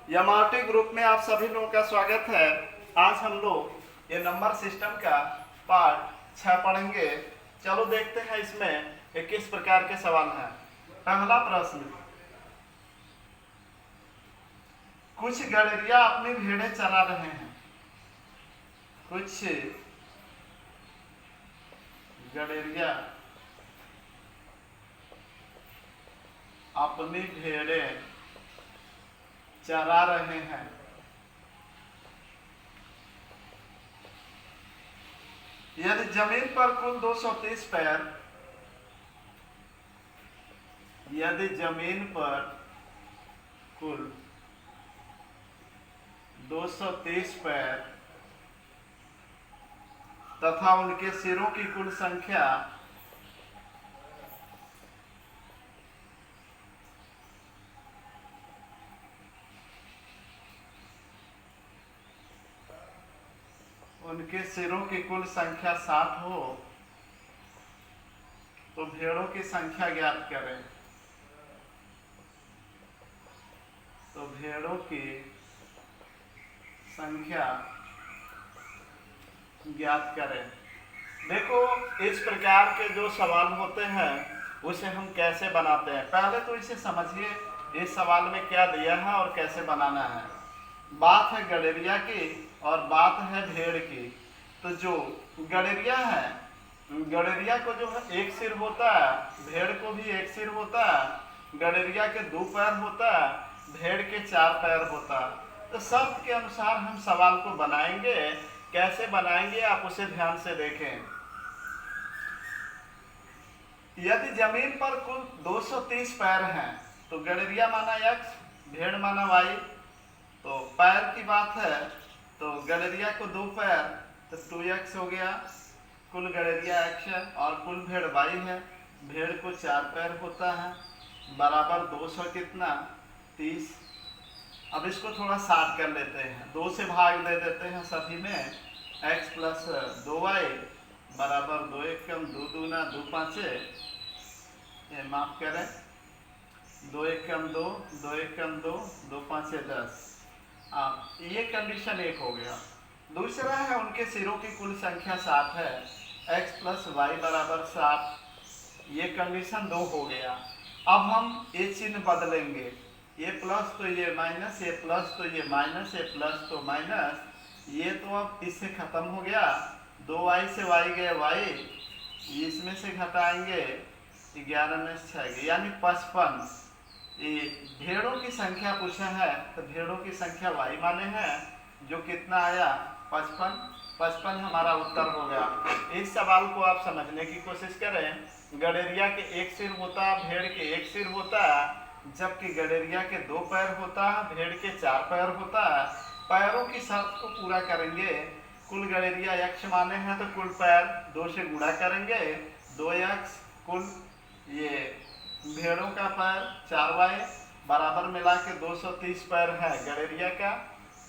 MRT group में आप सभी लोगों का स्वागत है। आज हम लोग ये नंबर सिस्टम का पार्ट 6 पढ़ेंगे। चलो देखते हैं इसमें ये किस प्रकार के सवाल हैं। पहला प्रश्न, कुछ गड़ेरिया अपनी भेड़ें चरा रहे हैं। कुछ गड़ेरिया अपनी भेड़ें चरा रहे हैं। यदि जमीन पर कुल 230 पैर, यदि जमीन पर कुल 230 पैर तथा उनके सिरों की कुल संख्या उनके सिरों की कुल संख्या 60 हो तो भेड़ों की संख्या ज्ञात करें। तो भेड़ों की संख्या ज्ञात करें। देखो, इस प्रकार के जो सवाल होते हैं उसे हम कैसे बनाते हैं, पहले तो इसे समझिए इस सवाल में क्या दिया है और कैसे बनाना है। बात है गड़ेरिया की और बात है भेड़ की। तो जो गड़ेरिया है, गड़ेरिया को जो है एक सिर होता है, भेड़ को भी एक सिर होता है। गड़ेरिया के 2 पैर होता है, भेड़ के 4 पैर होता है। तो शर्त के अनुसार हम सवाल को बनाएंगे। कैसे बनाएंगे आप उसे ध्यान से देखें। यदि जमीन पर कुल 230 पैर हैं तो गड़ेरिया माना x, भेड़ माना y। तो पैर की बात है तो गड़ेरिया को 2 पैर तो 2x हो गया, कुल गड़ेरिया x है और कुल भेड़ y है। भेड़ को 4 पैर होता है, बराबर 200 कितना 30। अब इसको थोड़ा शार्ट कर लेते हैं, 2 से भाग दे देते हैं सभी में। x प्लस 2y बराबर 2 एक कम 2 दूना 2 पाँचे, ये माफ करें, 2 एक कम 2, 2 एक कम 2, 2 पाँचे 10। ये कंडीशन 1 हो गया। दूसरा है उनके सिरों की कुल संख्या 7 है, x प्लस वाई बराबर 7। ये कंडीशन 2 हो गया। अब हम ये चिन्ह बदलेंगे, ये प्लस तो ये माइनस, ये प्लस तो ये माइनस, ये प्लस तो माइनस। ये तो अब इससे खत्म हो गया, 2y से y गए y, इसमें से घटाएंगे 11 में 6 गए यानी 55। ये भेड़ों की संख्या पूछा है तो भेड़ों की संख्या y माने है, जो कितना आया 55। 55 हमारा उत्तर हो गया। इस सवाल को आप समझने की कोशिश करें। गड़ेरिया के एक सिर होता है, भेड़ के एक सिर होता है, जबकि गड़ेरिया के 2 पैर होता है, भेड़ के 4 पैर होता है। पैरों की शर्त को पूरा करेंगे। कुल गड़ेरिया x माने हैं तो कुल पैर 2 से गुणा करेंगे, 2x, कुल ये भेड़ों का पैर 4y, बराबर मिला के 230 पैर है गड़ेरिया का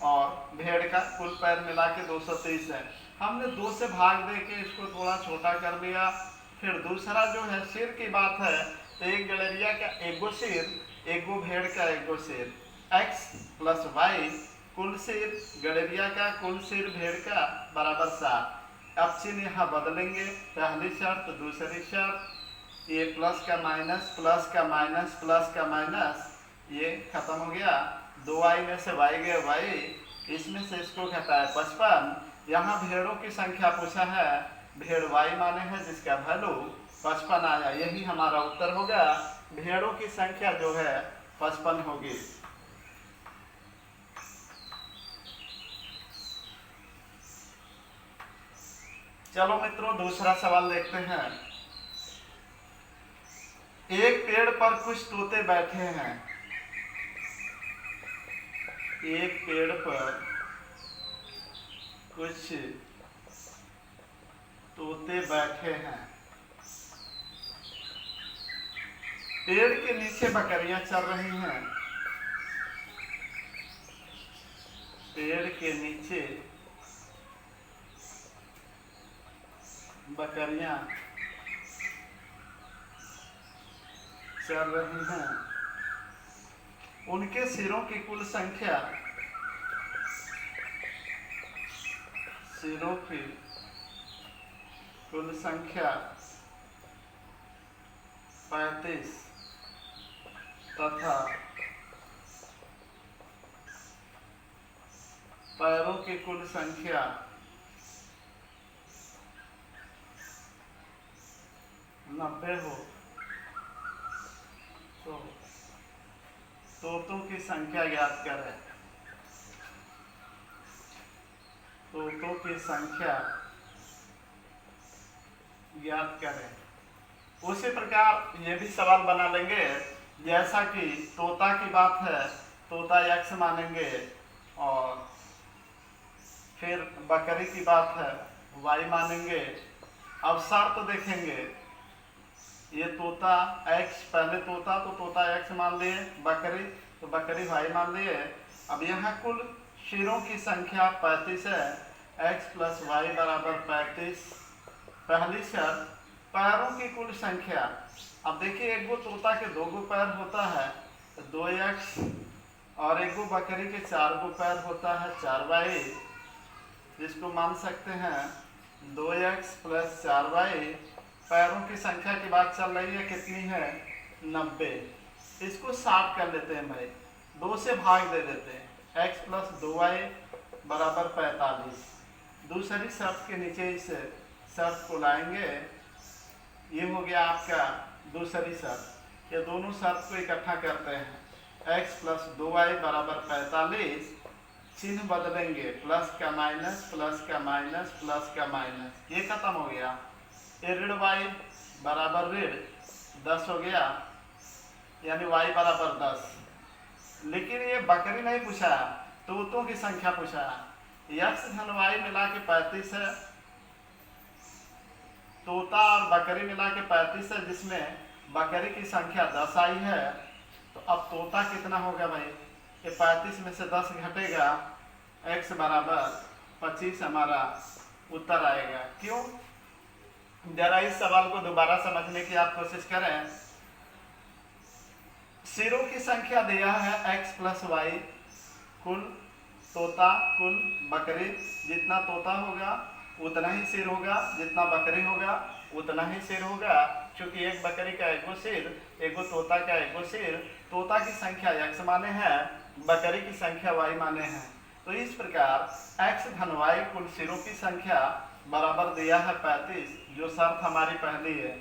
और भेड़ का कुल पैर मिला के 230 है। हमने 2 से भाग दे के इसको थोड़ा छोटा कर लिया। फिर दूसरा जो है सिर की बात है तो एक गड़ेरिया का एगो सिर, एगो भेड़ का एगो सिर, x प्लस y, कुल सिर गड़ेरिया का कुल सिर भेड़ का बराबर 7। अब चिन्ह यहाँ बदलेंगे, पहली शर्त दूसरी शर्त, ये प्लस का माइनस, प्लस का माइनस, प्लस का माइनस, ये खत्म हो गया। 2y में से y गए y, इसमें से इसको घटाए 55। यहाँ भेड़ों की संख्या पूछा है, भेड़ y माने है जिसका वैल्यू 55 आया, यही हमारा उत्तर होगा। भेड़ों की संख्या जो है 55 होगी। चलो मित्रों दूसरा सवाल देखते हैं। एक पेड़ पर कुछ तोते बैठे हैं। एक पेड़ पर कुछ तोते बैठे हैं। पेड़ के नीचे बकरियां चल रही हैं। पेड़ के नीचे बकरियां चल रही हैं। उनके सिरों की कुल संख्या, सिरों की कुल संख्या 35 तथा पैरों की कुल संख्या 90 हो तो तोतों की संख्या ज्ञात करें। तोतों की संख्या ज्ञात करें। उसी प्रकार ये भी सवाल बना लेंगे, जैसा कि तोता की बात है, तोता x मानेंगे, और फिर बकरी की बात है y मानेंगे। अब शर्त देखेंगे, ये तोता x, पहले तोता तो तोता x मान लिए, बकरी तो बकरी y मान लिए। अब यहाँ कुल सिरों की संख्या 35 है, x प्लस वाई बराबर 35। पहली शर्त, पैरों की कुल संख्या। अब देखिए, एक गो तोता के 2 गो पैर होता है 2x, और एक गो बकरी के 4 गो पैर होता है 4y, जिसको मान सकते हैं 2x प्लस 4y। पैरों की संख्या की बात चल रही है, कितनी है 90। इसको 60 कर लेते हैं भाई, 2 से भाग दे देते हैं, x प्लस 2y बराबर 45। दूसरी शर्त के नीचे इस शर्त को लाएंगे, ये हो गया आपका दूसरी शर्त। ये दोनों शर्त को इकट्ठा करते हैं, x प्लस 2y बराबर 45, चिन्ह बदलेंगे, प्लस का माइनस, प्लस का माइनस, प्लस का माइनस, ये खत्म हो गया। ये ऋण y बराबर ऋण 10 हो गया, यानी y बराबर 10। लेकिन ये बकरी नहीं पूछा, तोतों की संख्या पूछा। x धन y मिला के 35 है, तोता और बकरी मिला के 35 है, जिसमें बकरी की संख्या 10 आई है। तो अब तोता कितना होगा भाई, ये 35 में से 10 घटेगा, x बराबर 25 हमारा उत्तर आएगा। क्यों, जरा इस सवाल को दोबारा समझने की आप कोशिश करें। सिरों की संख्या दिया है x प्लस वाई, कुल तोता कुल बकरी, जितना तोता होगा उतना ही सिर होगा, जितना बकरी होगा उतना ही सिर होगा। क्योंकि एक बकरी का एगो सिर, एगो तोता का एगो सिर, तोता की संख्या x माने हैं, बकरी की संख्या y माने हैं। तो इस प्रकार x धन y कुल सिरों की संख्या बराबर दिया है 35, जो शर्त हमारी पहली है।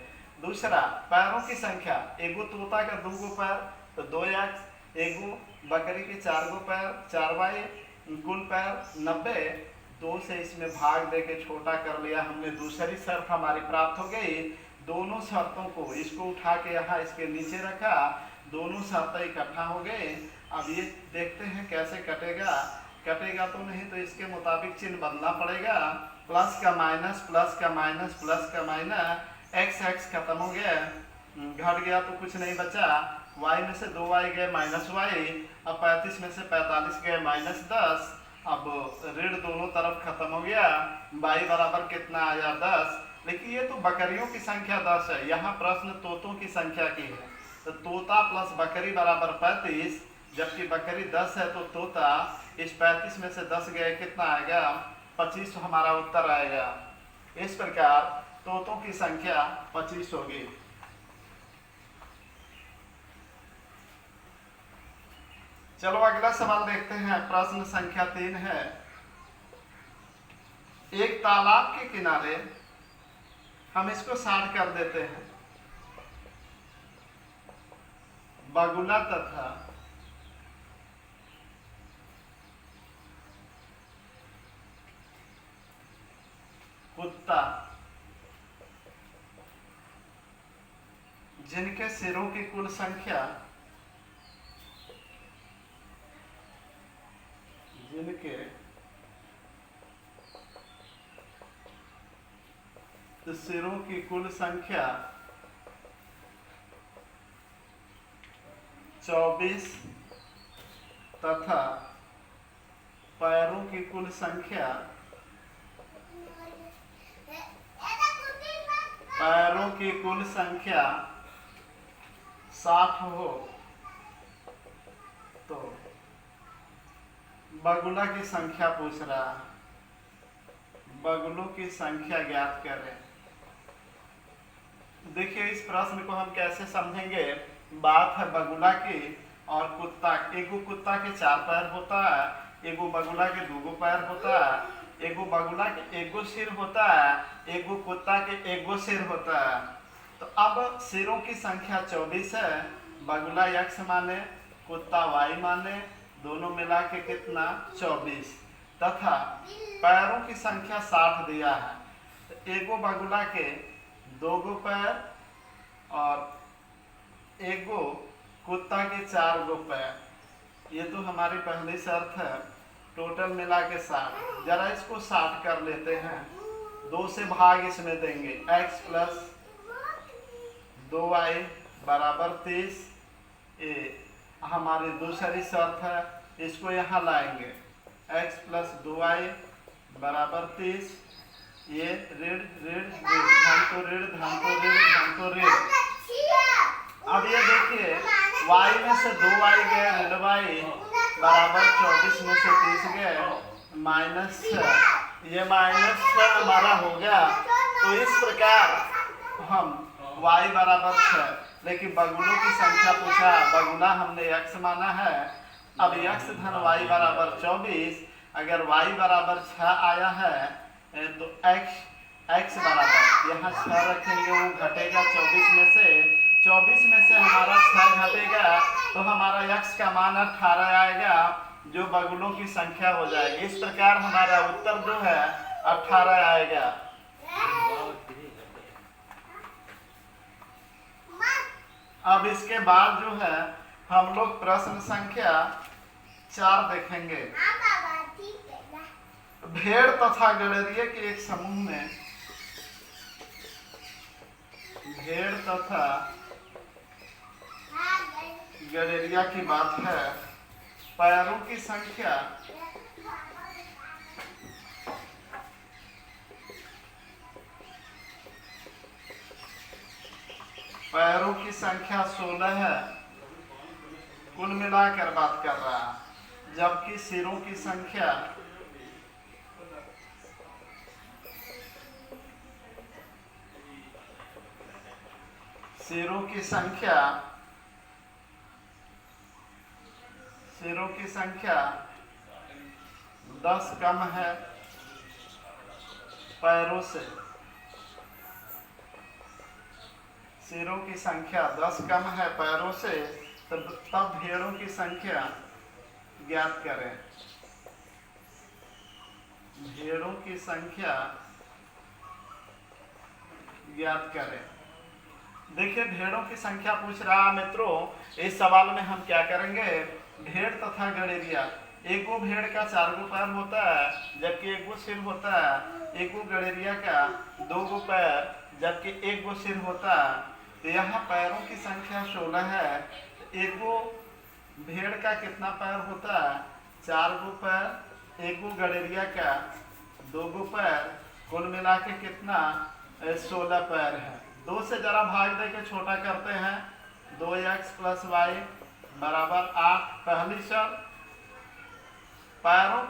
दूसरा, पैरों की संख्या, एगो तोता का 2 गो पैर तो 2x, एगो बकरी के 4 गो पैर 4y, कुल पैर 90। 2 से इसमें भाग दे के छोटा कर लिया हमने, दूसरी शर्त हमारी प्राप्त हो गई। दोनों शर्तों को, इसको उठा के यहाँ इसके नीचे रखा, दोनों शर्तें इकट्ठा हो गए। अब ये देखते हैं कैसे कटेगा। कटेगा तो नहीं, तो इसके मुताबिक चिन्ह बदलना पड़ेगा, प्लस का माइनस, प्लस का माइनस, प्लस का माइनस, x खत्म हो गया, घट गया तो कुछ नहीं बचा, y में से 2y गए माइनस y, अब 35 में से 45 गए माइनस 10। अब ऋण दोनों तरफ खत्म हो गया, y बराबर कितना आया 10। लेकिन ये तो बकरियों की संख्या 10 है, यहाँ प्रश्न तोतों की संख्या की है। तो तोता प्लस बकरी बराबर 35, जबकि बकरी 10 है तो तोता, इस 35 में से 10 गए कितना आएगा 25, हमारा उत्तर आएगा। इस प्रकार तोतों की संख्या 25 होगी। चलो अगला सवाल देखते हैं, प्रश्न संख्या 3 है। एक तालाब के किनारे, हम इसको 60 कर देते हैं, बगुला तथा कुत्ता, जिनके सिरों की कुल संख्या, जिनके सिरों की कुल संख्या 24 तथा पैरों की कुल संख्या, पैरों की कुल संख्या 60 हो तो बगुला की संख्या पूछ रहा है, बगुलों की संख्या ज्ञात करें। देखिए इस प्रश्न को हम कैसे समझेंगे। बात है बगुला की और कुत्ता। एगो कुत्ता के 4 पैर होता है, एगो बगुला के 2 पैर होता है, एगो बगुला के 1 सिर होता है, एगो कुत्ता के 1 सिर होता है। तो अब सिरों की संख्या 24 है। बगुला x माने, कुत्ता y माने, दोनों मिला के कितना 24, तथा पैरों की संख्या 60 दिया है। तो एगो बगुला के 2 पैर और एगो कुत्ता के 4 पैर। ये तो हमारी पहली शर्त है। टोटल मिला के 60। जरा इसको 60 कर लेते हैं। 2 से भाग इसमें देंगे, x प्लस 2y बराबर 30। ये हमारी दूसरी शर्त है, इसको यहाँ लाएंगे। x प्लस 2y बराबर 30। ये ऋण ऋण ऋण, धन तो ऋण, धन तो ऋण, धन तो ऋण। अब ये देखिए y में से 2y गए, ऋण y बराबर 24 में से 30 गए, माइनस 6। ये माइनस 6 हमारा हो गया। तो इस प्रकार हम y बराबर 6, लेकिन बगुलों की संख्या पूछा, बगुला हमने x माना है। अब x धन y बराबर 24, अगर y बराबर 6 आया है तो x बराबर यहाँ 6 रखेंगे, वो घटेगा 24 में से हमारा 6 घटेगा, तो हमारा x का मान 18 आएगा, जो बगुलों की संख्या हो जाएगी। इस प्रकार हमारा उत्तर जो है 18 आएगा। अब इसके बाद जो है हम लोग प्रश्न संख्या 4 देखेंगे। भेड़ तथा गड़ेरिया के एक समूह में, भेड़ तथा गड़ेरिया की बात है। पैरों की संख्या पैरों की संख्या 16 है। कुल मिलाकर बात कर रहा है, जबकि सिरों की संख्या सिरों की संख्या 10 कम है पैरों से। सिरों की संख्या 10 कम है पैरों से, तब भेड़ों की संख्या ज्ञात करें। भेड़ों की संख्या ज्ञात करें। देखिए भेड़ों की संख्या पूछ रहा मित्रों। इस सवाल में हम क्या करेंगे, भेड़ तथा गड़ेरिया। एगो भेड़ का 4 पैर होता है, जबकि 1 सिर होता है। एगो गड़ेरिया का 2 पैर, जबकि 1 सिर होता है। तो यहाँ पैरों की संख्या 16 है। एगो भेड़ का कितना पैर होता है, 4 पैर। एगो गड़ेरिया का 2 पैर, कुल मिला के कितना 16 पैर है। 2 से जरा भाग दे के छोटा करते हैं। 2x प्लस y बराबर 8। पहली शर्त पैरों,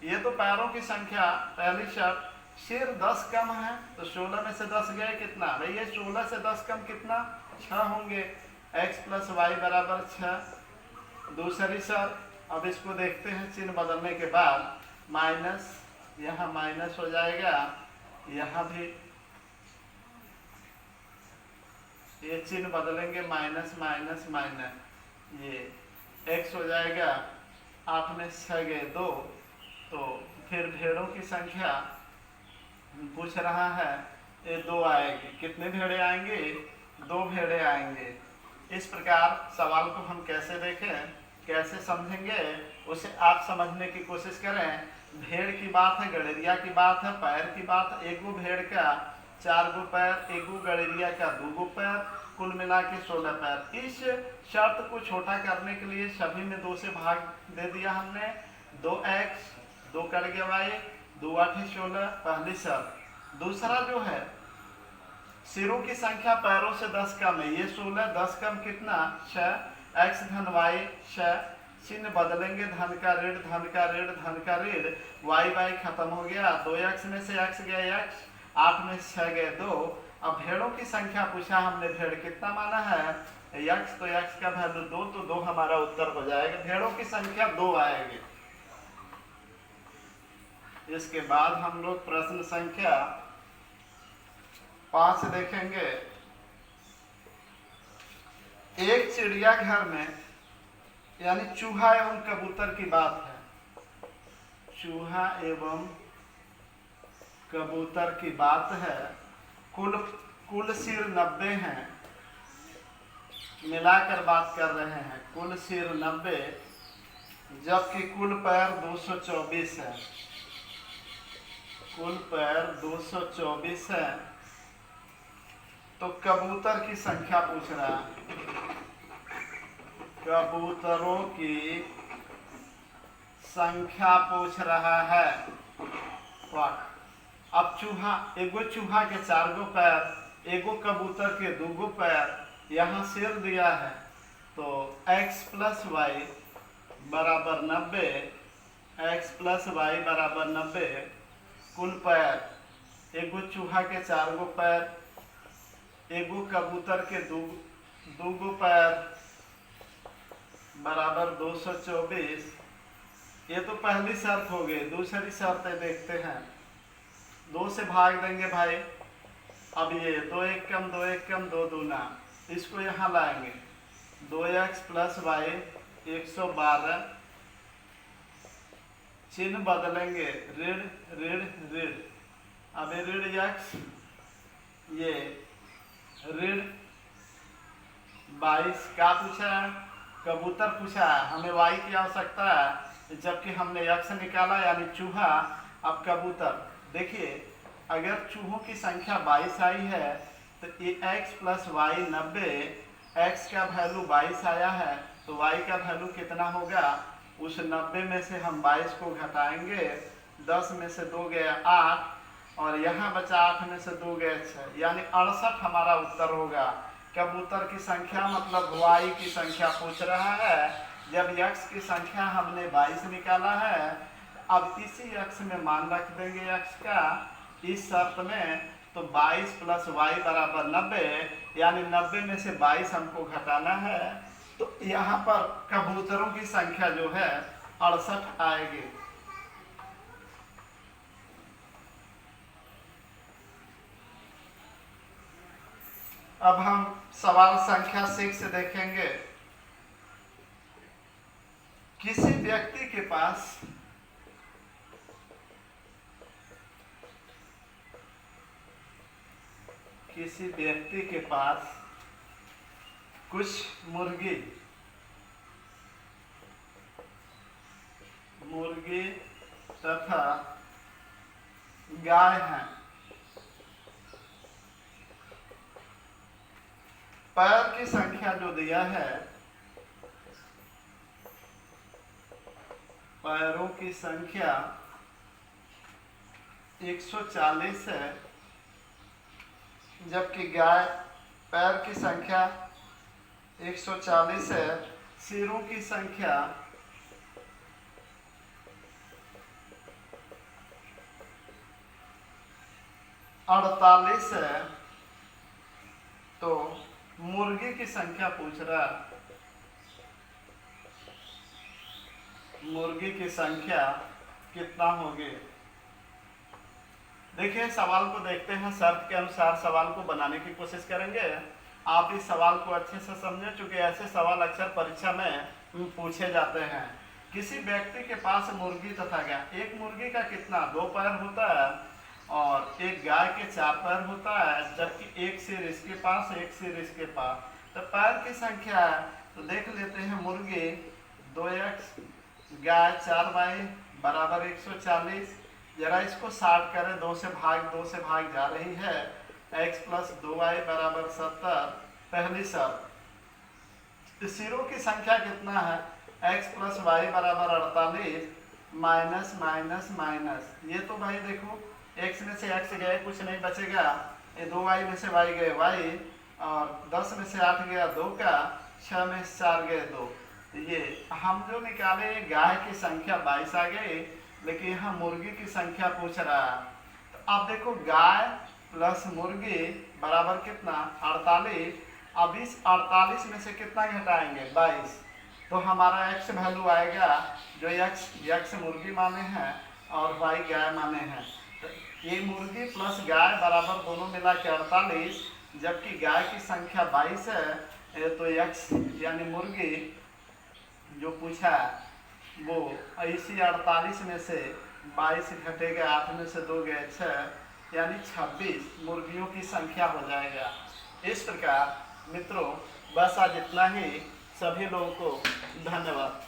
ये तो पैरों की संख्या। पहली शर्त सिर 10 कम है, तो 16 में से 10 गए कितना भैया, 16 से 10 कम कितना 6 होंगे। x प्लस वाई बराबर 6। दूसरी शर्त, अब इसको देखते हैं चिन्ह बदलने के बाद। माइनस, यहाँ माइनस हो जाएगा, यहाँ भी ये चिन्ह बदलेंगे, माइनस माइनस माइनस, ये x हो जाएगा। 8 में 6 गए 2। तो फिर भेड़ों की संख्या पूछ रहा है, ये 2 आएगी। कितने भेड़े आएंगे, 2 भेड़े आएंगे। इस प्रकार सवाल को हम कैसे देखें, कैसे समझेंगे, उसे आप समझने की कोशिश करें। भेड़ की बात है, गड़ेरिया की बात है, पैर की बात है। एगो भेड़ का 4 पैर, एगो गड़ेरिया का 2 पैर, कुल मिला के 16 पैर। इस शर्त को छोटा करने के लिए सभी में 2 से भाग दे दिया हमने। 2x, 2 कट गया y, 2 8 16, पहली शर्त। दूसरा जो है सिरों की संख्या पैरों से 10 कम है। ये 16, 10 कम कितना 6, x धन y 6, चिन्ह बदलेंगे, धन का ऋण धन का ऋण धन का ऋण, y खत्म हो गया, 2x में से x गए x, 8 में से 6 गए 2। अब भेड़ों की संख्या पूछा हमने, भेड़ कितना माना है x, तो x का वैल्यू 2, तो 2 हमारा उत्तर हो जाएगा। भेड़ों की संख्या 2 आएगी। इसके बाद हम लोग प्रश्न संख्या 5 देखेंगे। एक चिड़ियाघर में, यानी चूहा एवं कबूतर की बात है, चूहा एवं कबूतर की बात है। कुल सिर 90 हैं, मिलाकर बात कर रहे हैं, कुल सिर 90, जबकि कुल पैर 224 है। कुल पैर 224 है। तो कबूतर की संख्या पूछ रहा है, कबूतरों की संख्या पूछ रहा है। अब चूहा, एगो चूहा के 4 गो पैर, एगो कबूतर के 2 गो पैर, यहाँ सिर दिया है, तो x + y बराबर 90, x + y बराबर 90। कुल पैर, एगो चूहा के 4 गो पैर, एगो कबूतर के 2 गो पैर बराबर 224। ये तो पहली शर्त हो गई। दूसरी शर्त देखते हैं, 2 से भाग देंगे भाई। अब ये 2 1 कम 2 1 कम 2 दूना, इसको यहाँ लाएंगे, 2x + y 112, चिन्ह बदलेंगे, ऋण ऋण ऋण। अब ऋण x, ये ऋण 22 का पूछा है, कबूतर पूछा है, हमें y की आवश्यकता है, जबकि हमने x निकाला यानी चूहा। अब कबूतर देखिए, अगर चूहों की संख्या 22 आई है तो ये x + y 90, x का वैल्यू 22 आया है, तो y का वैल्यू कितना होगा। उस 90 में से हम 22 को घटाएंगे, 10 में से 2 गया 8, और यहाँ बचा 8 में से 2 गए 6, यानी 68 हमारा उत्तर होगा। कबूतर की संख्या मतलब y की संख्या पूछ रहा है, जब x की संख्या हमने 22 निकाला है। अब इसी x में मान रख देंगे x का, इस शर्त में, तो 22 + y बराबर 90, यानी 90 में से 22 हमको घटाना है, तो यहाँ पर कबूतरों की संख्या जो है 68 आएगी। अब हम सवाल संख्या 6 देखेंगे। किसी व्यक्ति के पास कुछ मुर्गी तथा गाय हैं। पैर की संख्या जो दिया है, पैरों की संख्या 140 है, जबकि गाय पैर की संख्या 140 है, सिरों की संख्या 48 है। तो मुर्गी की संख्या पूछ रहा है, मुर्गी की संख्या कितना होगी। देखिए सवाल को देखते हैं, शर्त के अनुसार सवाल को बनाने की कोशिश करेंगे। आप इस सवाल को अच्छे से समझें, चूंकि ऐसे सवाल अक्सर परीक्षा में पूछे जाते हैं। किसी व्यक्ति के पास मुर्गी तथा गाय, एक मुर्गी का कितना 2 पैर होता है और एक गाय के 4 पैर होता है, जबकि एक सिर इसके पास एक सिर इसके पास। तो पैर की संख्या है, तो देख लेते हैं, मुर्गी 2x, गाय 4y बराबर 140। जरा इसको 60 करें, 2 से भाग जा रही है, x + 2y बराबर 70। पहली शर्त, सिरों की संख्या कितना है, x + y बराबर 48, माइनस माइनस माइनस। ये तो भाई देखो, x में से x गए, कुछ नहीं बचेगा, ये 2y में से y गए y, और 10 में से 8 गया 2 का, 6 में से 4 गए 2। तो ये हम जो निकाले गाय की संख्या 22 आ गई, लेकिन यहाँ मुर्गी की संख्या पूछ रहा है। तो अब देखो गाय प्लस मुर्गी बराबर कितना 48। अब इस 48 में से कितना घटाएंगे 22, तो हमारा x वैल्यू आएगा जो x मुर्गी माने हैं और y गाय माने हैं। तो ये मुर्गी प्लस गाय बराबर दोनों मिला के 48, जबकि गाय की संख्या 22 है। तो x यानी मुर्गी जो पूछा वो इसी 48 में से 22 घटेगा 8 में से 2 गए 6, यानी 26 मुर्गियों की संख्या हो जाएगा। इस प्रकार मित्रों बस आज इतना ही। सभी लोगों को धन्यवाद।